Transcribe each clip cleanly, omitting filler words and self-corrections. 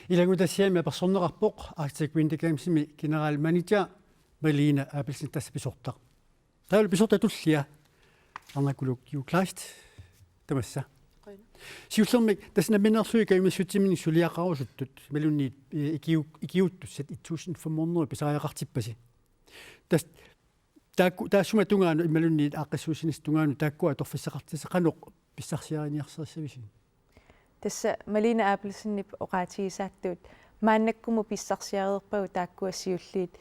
Ilangutassiami apersornerarpoq architect-windikamsimi general manager Malina Abelsen taspisortaq. Taul pisortatullia arnakuluk Kleist tamassa. Siullermik tasnaminersuika imassutsimini suliaqarusuttut malunniit ikiuttussat 1500 pisariaqartippasi. Tas taassuma tungaanu imalunniit aaqqissuusinis tungaanu taakkua torfissaqartisaqanuq pissarsiariniarserissavisi. Tässä Malina Abelsenip oqaatigisaattuut maannakkumu pissarsiareerpagu taakkuassiulliit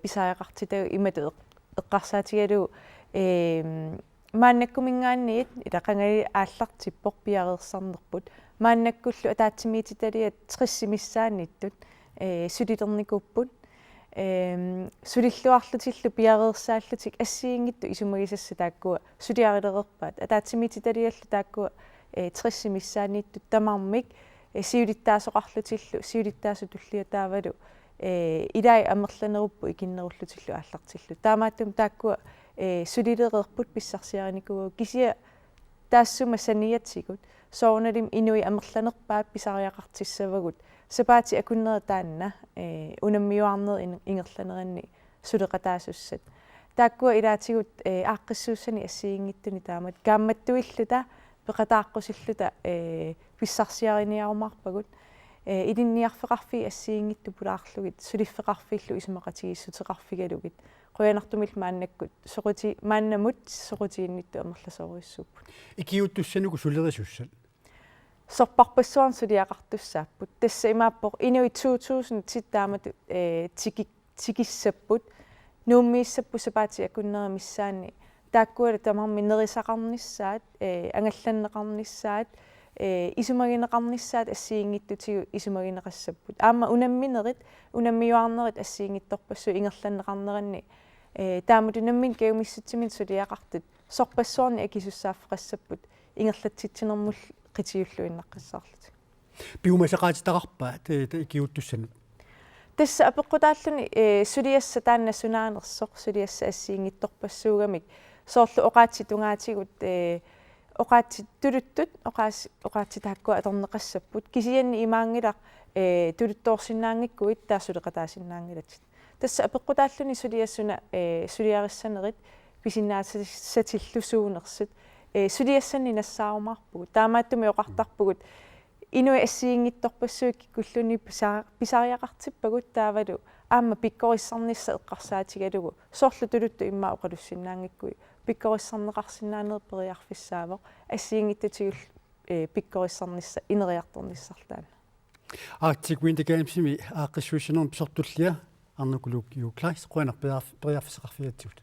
pisariaqartitau imatu eqqarsaatigalu maannakkumingaanniit ilaqangali aallartippoq piareersarnerput maannakkullu ataatsimiititaliat trissimissaannittut suliternikkupput sulilluarlutillu piareersaallutik assiingittu isumagisassa taakkua suliarilererpaat ataatsimiititaliallu taakkua trissimissaannittut tamarmik siulittaasoqarlutillu siulittaasutulliataavalu ilai amerlaneruppu ikinnerullutillu aallartillu taamaattum taakkua sulilererput pissarsiarinikugu kisia taassuma saniatsikut soornalim inui amerlanerpaat pisariaqartissavagut sapaati akunnerataanna unammiuarner ingerlaneranni suleqataasussat taakkua ilaatigut aaqqissuussani assiingittuni taamat kaammattuilluta peqataaqqusilluta pissarsiariniarumarpagut ilinniarfeqarfi assiingittu pulaarlugit suliffeqarfillu isumaqatigissuteqarfigalugit qoyanartumil maannakkut soquti maannamut soqutiinnittu amerlasoruissupput Ikiuttussanuku sulerisussat sorparpassuarn suliaqartussaapput tassa imaappoq inui 2000 sittaamat tikissapput nuummiissappu sapaati akunneremissaanni taakkuala tamarmi nerisaqarnissaat angallanneqarnissaat isumagineqarnissaat assiingittutigu isumagineqassapput aama unammiuarnerit assiingittorpassu ingerlanneqarneranni taamut unammin keumissutsimin suliaqartut sorpassuarni akisussaaffeqassapput ingerlatsitsinermul qitiulluinneqqassarlut piumasaqaatitaqarpaat ikiuttussanut tässä apeqqutaalluni suliassa taanna sunaanersoq suliassa assiingittorpassuugamik soorlu oqaatsitungaatigut oqaatsi tuluttut oqaatsi taakkua atorneqassapput kisianni imaangilaq tuluttoorsinnaangikkuit taassuleqataasinnaangilat tässä apeqqutaalluni suliassuna suliarissanerit pisinnaassatillusuunersit suliassanni nassaarumarpugut taamaattumi oqartarpugut inui assiingittorpassuukki kulluni pisariaqartippagut taavalu aamma pikkorissarnissa eqqarsaatigalugu soorlu tuluttu immaa oqalussinnaangikkui pikkorissarneqarsinnaanerperiarfissaavoq assiingittutigul pikkorissarnissa ineriartornissartaana Architect-windikamsimi aaqqissuussanerm pisortullia arnakuluk Kleist qoyanarperiarfisaqarfigatsigut